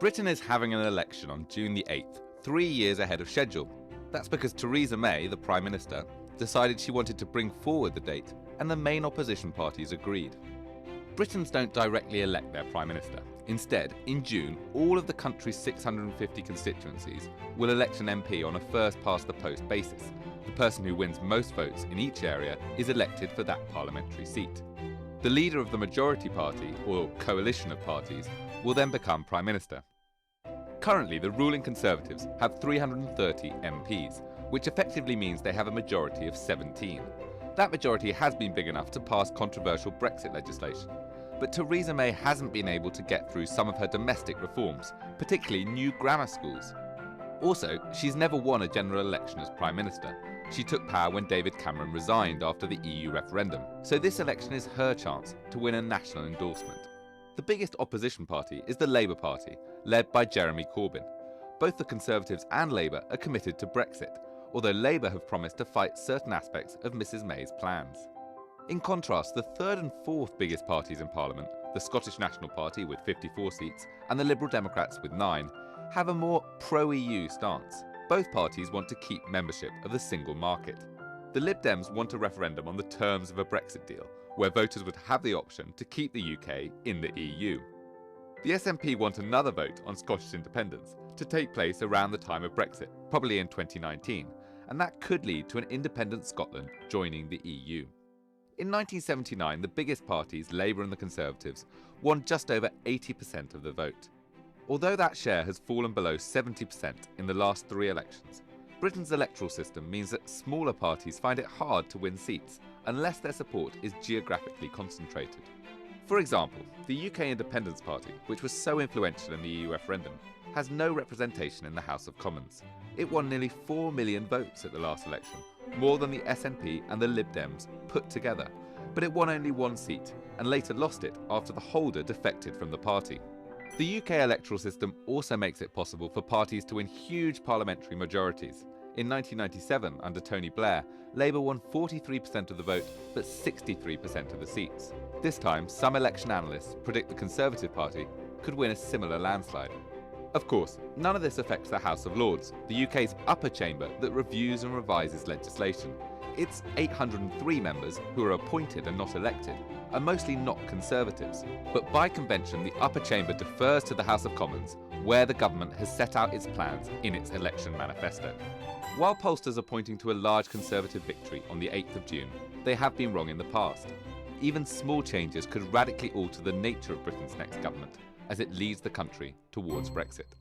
Britain is having an election on June the 8th, 3 years ahead of schedule. That's because Theresa May, the Prime Minister, decided she wanted to bring forward the date, and the main opposition parties agreed. Britons don't directly elect their Prime Minister. Instead, in June, all of the country's 650 constituencies will elect an MP on a first-past-the-post basis. The person who wins most votes in each area is elected for that parliamentary seat. The leader of the majority party, or coalition of parties, will then become Prime Minister. Currently, the ruling Conservatives have 330 MPs, which effectively means they have a majority of 17. That majority has been big enough to pass controversial Brexit legislation. But Theresa May hasn't been able to get through some of her domestic reforms, particularly new grammar schools. Also, she's never won a general election as Prime Minister. She took power when David Cameron resigned after the EU referendum, so this election is her chance to win a national endorsement. The biggest opposition party is the Labour Party, led by Jeremy Corbyn. Both the Conservatives and Labour are committed to Brexit, although Labour have promised to fight certain aspects of Mrs May's plans. In contrast, the third and fourth biggest parties in Parliament, the Scottish National Party with 54 seats and the Liberal Democrats with 9, have a more pro-EU stance. Both parties want to keep membership of the single market. The Lib Dems want a referendum on the terms of a Brexit deal, where voters would have the option to keep the UK in the EU. The SNP want another vote on Scottish independence to take place around the time of Brexit, probably in 2019, and that could lead to an independent Scotland joining the EU. In 1979, the biggest parties, Labour and the Conservatives, won just over 80% of the vote. Although that share has fallen below 70% in the last 3 elections, Britain's electoral system means that smaller parties find it hard to win seats unless their support is geographically concentrated. For example, the UK Independence Party, which was so influential in the EU referendum, has no representation in the House of Commons. It won nearly 4 million votes at the last election, more than the SNP and the Lib Dems put together, but it won only 1 seat and later lost it after the holder defected from the party. The UK electoral system also makes it possible for parties to win huge parliamentary majorities. In 1997, under Tony Blair, Labour won 43% of the vote, but 63% of the seats. This time, some election analysts predict the Conservative Party could win a similar landslide. Of course, none of this affects the House of Lords, the UK's upper chamber that reviews and revises legislation. Its 803 members, who are appointed and not elected, are mostly not Conservatives. But by convention, the upper chamber defers to the House of Commons, where the government has set out its plans in its election manifesto. While pollsters are pointing to a large Conservative victory on the 8th of June, they have been wrong in the past. Even small changes could radically alter the nature of Britain's next government, as it leads the country towards Brexit.